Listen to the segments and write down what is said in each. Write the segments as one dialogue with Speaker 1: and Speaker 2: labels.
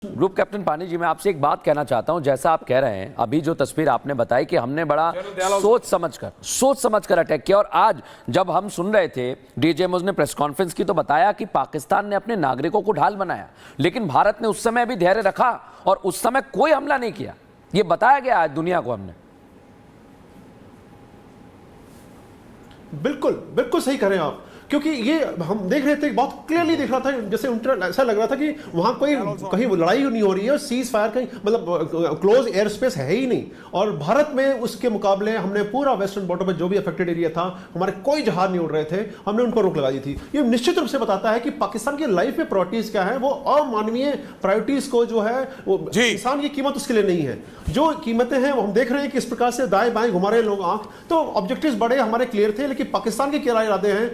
Speaker 1: Group captain पानी जी, मैं आपसे एक बात कहना चाहता हूं। जैसा आप कह रहे हैं, अभी जो तस्वीर आपने बताई कि हमने बड़ा सोच समझकर अटैक किया, और आज जब हम सुन रहे थे डीजीएमओज ने प्रेस कॉन्फ्रेंस की तो बताया कि पाकिस्तान ने अपने नागरिकों को ढाल बनाया, लेकिन भारत ने उस समय भी धैर्य रखा और उस समय कोई हमला नहीं किया। ये बताया गया आज दुनिया को हमने।
Speaker 2: बिल्कुल बिल्कुल सही कह रहे हैं आप, क्योंकि ये हम देख रहे थे, बहुत क्लियरली दिख रहा था, जैसे ऐसा लग रहा था कि वहां कोई कहीं लड़ाई नहीं हो रही है और सीज फायर कहीं मतलब क्लोज एयर स्पेस है ही नहीं। और भारत में उसके मुकाबले हमने पूरा वेस्टर्न बॉर्डर पे जो भी अफेक्टेड एरिया था, हमारे कोई जहाज नहीं उड़ रहे थे, हमने उन पर रोक लगा दी थी। ये निश्चित रूप से बताता है कि पाकिस्तान की लाइफ में प्रायोरिटीज क्या है, वो अमानवीय प्रायोरिटीज को जो है वो इंसान की कीमत उसके लिए नहीं है। जो कीमतें हैं वो हम देख रहे हैं कि इस प्रकार से दाएं बाएं घुमा रहे लोग आंख, तो ऑब्जेक्टिव्स बड़े हमारे क्लियर थे, लेकिन पाकिस्तान के क्या इरादे हैं,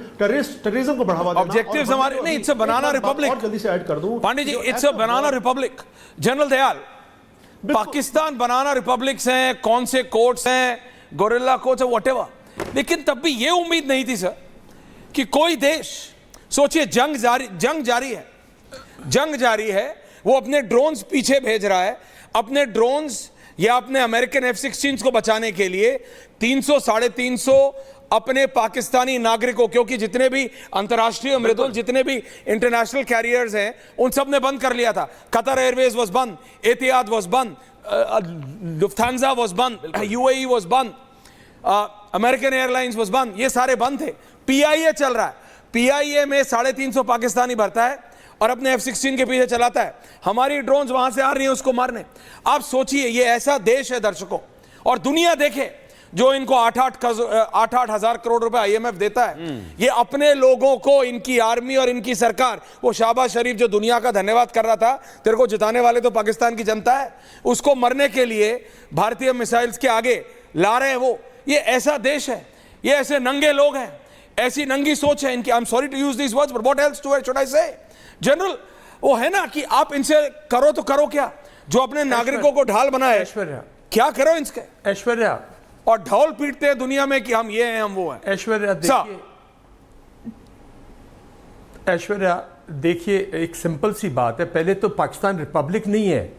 Speaker 2: टेररिज्म को बढ़ावा देना।
Speaker 3: ऑब्जेक्टिव्स हमारे नहीं, इट्स अ बनाना रिपब्लिक।
Speaker 2: और जल्दी से ऐड कर दूं
Speaker 3: Pandey ji, it's a banana republic. General Dayal, Pakistan banana republics हैं, कौन से कोर्ट्स हैं, गोरिल्ला कोर्ट्स है, व्हाटएवर। लेकिन तब भी यह उम्मीद नहीं थी सर कि कोई देश, सोचिए जंग जारी है, वो अपने ड्रोन्स पीछे भेज रहा है, अपने ड्रोन्स या अपने अमेरिकन F-16 को बचाने के लिए 300 350 अपने पाकिस्तानी नागरिकों, क्योंकि जितने भी अंतर्राष्ट्रीय मृदुल, जितने भी इंटरनेशनल कैरियर्स हैं, उन सब ने बंद कर लिया था। कतर एयरवेज वाज बंद, एतिहाद वाज बंद, लुफ्थांसा वाज बंद, UAE वाज बंद, अमेरिकन एयरलाइंस वाज बंद, ये सारे बंद थे। PIA चल रहा है, PIA में 350 पाकिस्तानी भरता है और अपने F-16 के पीछे चलाता है। हमारी ड्रोन्स वहां से आ रही हैं उसको मारने। आप सोचिए, ये ऐसा देश है दर्शकों, और दुनिया देखे जो इनको 8-8 हजार करोड़ रुपए IMF देता है, ये अपने लोगों को, इनकी आर्मी और इनकी सरकार, वो शाहबाज शरीफ जो दुनिया का धन्यवाद कर रहा था, तेरे को जिताने वाले तो पाकिस्तान की जनता है, उसको मरने के लिए भारतीय मिसाइल्स के आगे ला रहे हैं वो। ये ऐसा देश है, ये ऐसे नंगे लोग हैं, ऐसी नंगी सोच है इनकी। I am sorry to use this words, but what else should I say. General, वो है ना कि आप इनसे करो तो करो क्या, जो अपने नागरिकों को ढाल बनाए,
Speaker 4: ऐश्वर्या,
Speaker 3: क्या करो इनके,
Speaker 4: ऐश्वर्या,
Speaker 3: और ढोल पीटते हैं दुनिया में कि हम ये हैं, हम वो हैं।
Speaker 4: ऐश्वर्या देखिए, एक सिंपल सी बात है, पहले तो पाकिस्तान रिपब्लिक नहीं है,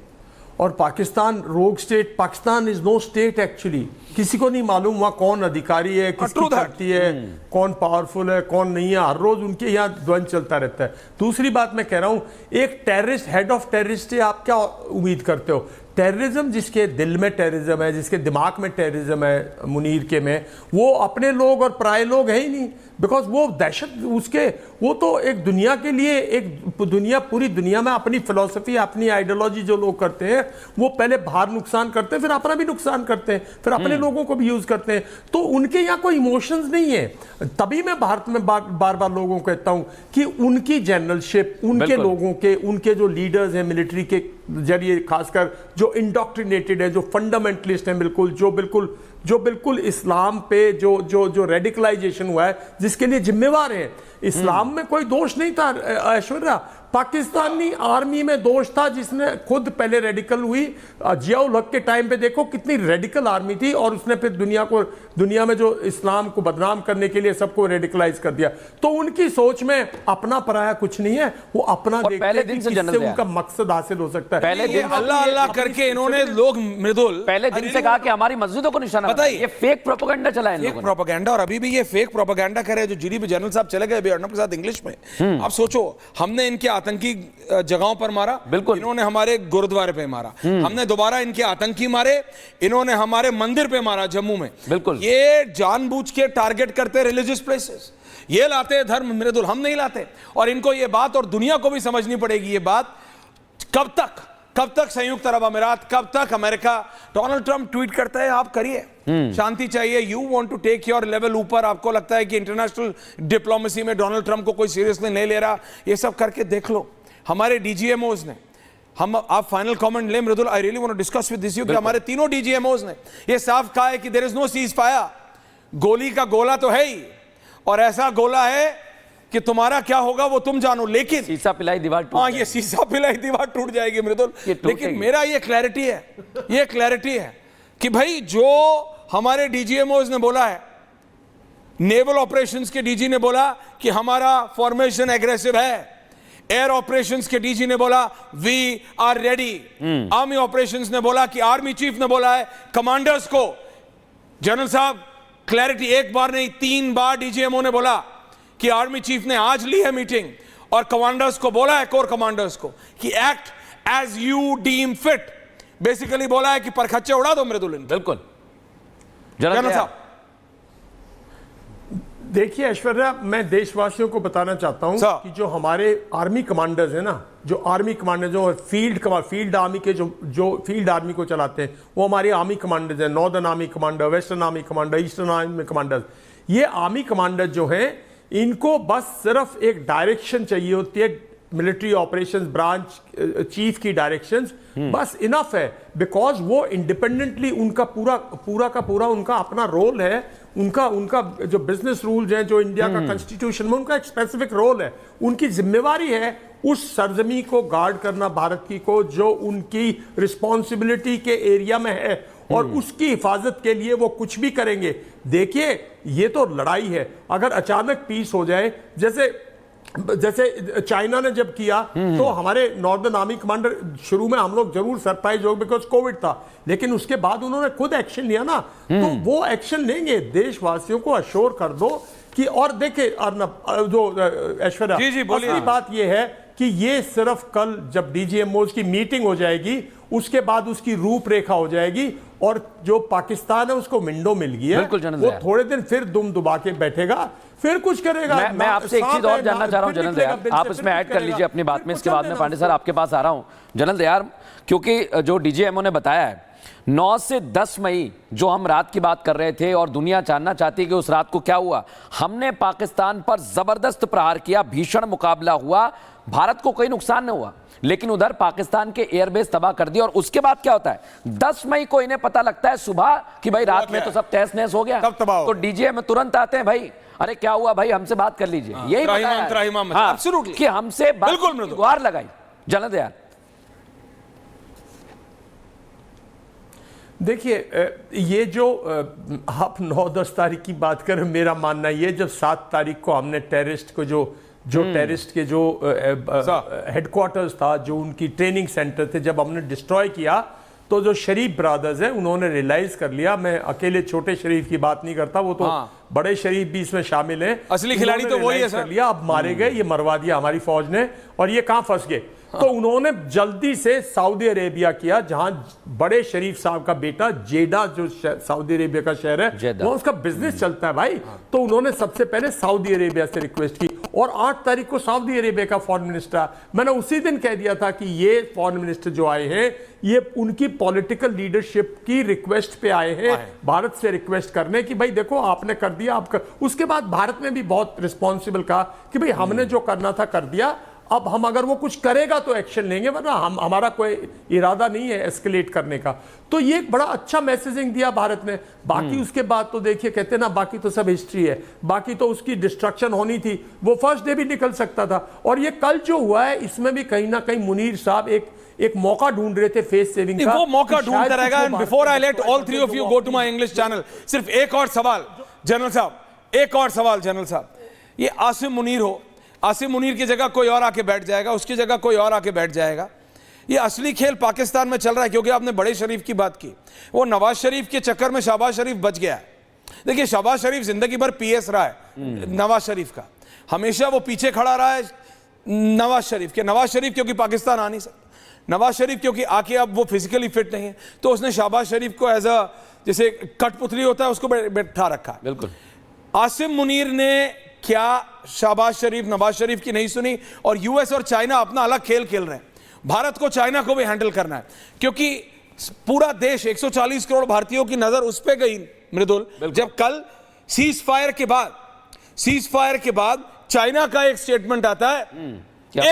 Speaker 4: और Pakistan rogue state, Pakistan is no state actually. किसी को नहीं मालूम वहाँ कौन अधिकारी है, किसकी शक्ति है, कौन पावरफुल है, कौन नहीं है। हर रोज उनके यहाँ द्वंद चलता रहता है। दूसरी बात मैं कह रहा हूँ, एक टेररिस्ट, हेड ऑफ टेररिस्ट है, आप क्या उम्मीद करते हो? टेररिज्म जिसके दिल में टेररिज्म है, जिसके दिमाग में टेररिज्म है, मुनीर के में, वो अपने लोग और पराये लोग है ही नहीं। बिकॉज वो दहशत उसके, वो तो एक दुनिया के लिए, एक दुनिया, पूरी दुनिया में अपनी फिलॉसफी, अपनी आइडियोलॉजी जो लोग करते हैं, वो पहले बाहर नुकसान करते हैं, फिर अपना भी नुकसान करते हैं, फिर अपने लोगों को भी यूज करते हैं। तो उनके यहाँ कोई इमोशंस नहीं है। तभी मैं भारत में बार बार लोगों को कहता हूं कि उनकी जनरलशिप, उनके लोगों के, उनके जो लीडर्स हैं मिलिट्री के जरिए, खासकर जो इंडोक्ट्रिनेटेड है, जो फंडामेंटलिस्ट हैं, जो बिल्कुल इस्लाम पे जो रेडिकलाइजेशन हुआ है, जिसके लिए जिम्मेवार है। इस्लाम में कोई दोष नहीं था ऐश्वर्या, पाकिस्तानी आर्मी में दोष था, जिसने खुद पहले रेडिकल हुई। जियाउल हक के टाइम पे देखो कितनी रेडिकल आर्मी थी, और उसने फिर दुनिया में जो इस्लाम को बदनाम करने के लिए सबको रेडिकलाइज कर दिया। तो उनकी सोच में अपना पराया कुछ नहीं है, वो अपना देखते हैं कि किससे उनका मकसद हासिल हो सकता है।
Speaker 1: पहले दिन
Speaker 3: अल्लाह अल्लाह करके इन्होंने लोग मृदुल
Speaker 1: पहले दिन से कहा कि हमारी मस्जिदों को निशाना बनाया। ये फेक प्रोपेगेंडा चला है,
Speaker 3: फेक प्रोपेगेंडा, और अभी भी ये फेक प्रोपेगेंडा करे। जो GDP जनरल साहब चले गए अर्नब के साथ इंग्लिश में, आप सोचो, हमने इनके आतंकी जगहों पर मारा,
Speaker 1: बिल्कुल,
Speaker 3: इन्होंने हमारे गुरुद्वारे पे मारा, हमने दोबारा इनके आतंकी मारे, इन्होंने हमारे मंदिर पे मारा जम्मू में।
Speaker 1: बिल्कुल,
Speaker 3: ये जानबूझ के टारगेट करते रिलीजियस प्लेसेस, ये लाते धर्म मृदुल, हम नहीं लाते। और इनको ये बात, और दुनिया को भी समझनी पड़ेगी ये बात, कब तक संयुक्त अरब अमीरात, कब तक अमेरिका। डोनाल्ड ट्रंप ट्वीट करता है, आप करिए, शांति चाहिए, you want to take your level ऊपर, आपको लगता है कि इंटरनेशनल डिप्लोमेसी में डोनाल्ड ट्रंप को कोई सीरियसली नहीं ले रहा, ये सब करके देख लो। हमारे DGMOs ने, आप फाइनल कमेंट ले Mridul, I really want to discuss with this you, कि हमारे तीनों DGMOs ने ये साफ कहा है कि there is no ceasefire. गोली का गोला तो है ही, और ऐसा गोला है कि तुम्हारा क्या होगा वो तुम जानो, लेकिन
Speaker 1: शीशा पिलाई दीवार टूट,
Speaker 3: हाँ, ये शीशा पिलाई दीवार टूट जाएगी मृदुल। लेकिन मेरा ये क्लैरिटी है कि भाई, जो हमारे DGMOs ने बोला है, नेवल ऑपरेशंस के DG ने बोला कि हमारा फॉर्मेशन एग्रेसिव है, एयर ऑपरेशंस के डीजी ने बोला we are ready, army operations ने बोला कि आर्मी चीफ ने बोला है कमांडर्स को, जनरल साहब क्लैरिटी, एक बार नहीं 3 बार डीजीएमओ ने बोला कि आर्मी चीफ ने आज ली है मीटिंग और कमांडर्स को बोला है, कोर कमांडर्स को, कि act as you deem fit. Basically बोला है कि परखच्चे उड़ा दो मृदुल।
Speaker 1: बिल्कुल
Speaker 3: जनरल साहब,
Speaker 4: देखिए ऐश्वर्या, मैं देशवासियों को बताना चाहता हूं
Speaker 3: साहब।
Speaker 4: कि जो हमारे आर्मी कमांडर्स हैं ना, जो आर्मी कमांडर, जो फील्ड आर्मी के जो फील्ड आर्मी को चलाते हैं, वो हमारे आर्मी कमांडर्स हैं। Northern army commander, western army commander, eastern army commander. ये आर्मी कमांडर जो हैं, इनको बस सिर्फ एक डायरेक्शन चाहिए होती है, मिलिट्री ऑपरेशंस ब्रांच चीफ की डायरेक्शंस, बस इनफ है। बिकॉज वो इंडिपेंडेंटली उनका पूरा उनका अपना रोल है, उनका जो बिजनेस रूल्स हैं, जो इंडिया का कॉन्स्टिट्यूशन में उनका एक स्पेसिफिक रोल है, उनकी जिम्मेवारी है उस सरजमी को गार्ड करना, भारत की को, जो उनकी रिस्पॉन्सिबिलिटी के एरिया में है, और उसकी हिफाजत के लिए वो कुछ भी करेंगे। देखिए, ये तो लड़ाई है। अगर अचानक पीस हो जाए, जैसे चाइना ने जब किया, तो हमारे नॉर्दर्न आर्मी कमांडर, शुरू में हम लोग जरूर सरप्राइज हो, बिकॉज कोविड था, लेकिन उसके बाद उन्होंने खुद एक्शन लिया ना, तो वो एक्शन लेंगे। देशवासियों को अश्योर कर दो कि, और देखिए अर्नब, जो ऐश्वर्या, असली बात ये है कि ये सिर्फ कल जब डीजीएमओज की मीटिंग हो जाएगी, उसके बाद उसकी रूपरेखा हो जाएगी, और जो पाकिस्तान है उसको विंडो मिल गई है, वो थोड़े दिन फिर दुम दुबा के बैठेगा, फिर कुछ करेगा।
Speaker 1: मैं आपसे एक चीज और जानना चाह रहा हूं जनरल दयाल, आप इसमें ऐड कर लीजिए अपनी बात में, इसके बाद में पांडे सर आपके पास आ रहा हूं। जनरल दयाल, क्योंकि जो डीजीएमओ ने बताया है 9 से 10 मई जो हम रात की बात कर रहे थे, और दुनिया जानना चाहती है कि उस रात को क्या हुआ। हमने पाकिस्तान पर जबरदस्त प्रहार किया, भीषण मुकाबला हुआ, भारत को कोई नुकसान नहीं हुआ, लेकिन उधर पाकिस्तान के एयरबेस तबाह कर दिया। और उसके बाद क्या होता है, 10 मई को इन्हें पता लगता है सुबह कि भाई रात में तो सब तहस नहस हो गया, तो डीजीएम तुरंत आते हैं, भाई अरे क्या हुआ भाई, हमसे बात कर लीजिए। यही कि हमसे गुहार लगाई। जनरल दयाल,
Speaker 4: देखिए, ये जो आप 9-10 तारीख की बात करें, मेरा मानना ये, जब 7 तारीख को हमने टेररिस्ट को जो टेररिस्ट के जो हेडक्वार्टर्स था, जो उनकी ट्रेनिंग सेंटर थे, जब हमने डिस्ट्रॉय किया, तो जो शरीफ ब्रदर्स हैं उन्होंने रियलाइज कर लिया, मैं अकेले छोटे शरीफ की बात नहीं करता, वो तो बड़े शरीफ भी इसमें शामिल हैं,
Speaker 3: असली खिलाड़ी तो वही है सर।
Speaker 4: अब मारे गए, ये मरवा दिया हमारी फौज ने, और ये कहां फंस गए। तो उन्होंने जल्दी से सऊदी अरेबिया किया, जहां बड़े शरीफ साहब का बेटा जेडा, जो सऊदी अरेबिया का शहर है, वो उसका बिजनेस चलता है भाई, तो उन्होंने सबसे पहले सऊदी अरेबिया से रिक्वेस्ट की, और 8 तारीख को सऊदी अरेबिया का फॉरेन मिनिस्टर, मैंने उसी दिन कह दिया था कि ये फॉरेन मिनिस्टर जो आए हैं, ये उनकी पॉलिटिकल लीडरशिप की रिक्वेस्ट पे आए हैं, भारत से रिक्वेस्ट करने की भाई देखो आपने कर दिया, आप उसके बाद भारत ने भी बहुत रिस्पॉन्सिबल कहा कि भाई हमने जो करना था कर दिया, अब हम अगर वो कुछ करेगा तो एक्शन लेंगे, वरना हमारा कोई इरादा नहीं है एस्केलेट करने का। तो ये एक बड़ा अच्छा मैसेजिंग दिया भारत ने। बाकी उसके बाद तो देखिए, कहते ना बाकी तो सब हिस्ट्री है, बाकी तो उसकी डिस्ट्रक्शन होनी थी, वो फर्स्ट डे भी निकल सकता था। और ये कल जो हुआ है, इसमें भी कहीं ना कहीं मुनीर साहब एक मौका ढूंढ रहे थे फेस सेविंग का,
Speaker 3: वो मौका ढूंढता रहेगा। And before I let all three of you go to my English channel, सिर्फ एक और सवाल जनरल साहब, एक और सवाल जनरल साहब, ये आसिम मुनीर हो, आसिम मुनीर की जगह कोई और आके बैठ जाएगा, उसकी जगह कोई और आके बैठ जाएगा, ये असली खेल पाकिस्तान में चल रहा है। क्योंकि आपने बड़े शरीफ की बात की, वो नवाज शरीफ के चक्कर में शहबाज शरीफ बच गया है। देखिए, शहबाज शरीफ जिंदगी भर पीएस रहा है नवाज शरीफ का, हमेशा वो पीछे खड़ा रहा है नवाज शरीफ के। नवाज शरीफ क्योंकि पाकिस्तान आ नहीं सकता, नवाज शरीफ क्योंकि आके अब वो फिजिकली फिट नहीं है, तो उसने शहबाज शरीफ को एज अ, जैसे कठपुतली होता है, उसको बैठा रखा है।
Speaker 1: बिल्कुल।
Speaker 3: आसिम मुनीर ने क्या शहबाज शरीफ नवाज शरीफ की नहीं सुनी? और यूएस और चाइना अपना अलग खेल खेल रहे हैं, भारत को चाइना को भी हैंडल करना है, क्योंकि पूरा देश 140 करोड़ भारतीयों की नजर उस पे गई मृदुल, जब कल सीज फायर के बाद चाइना का एक स्टेटमेंट आता है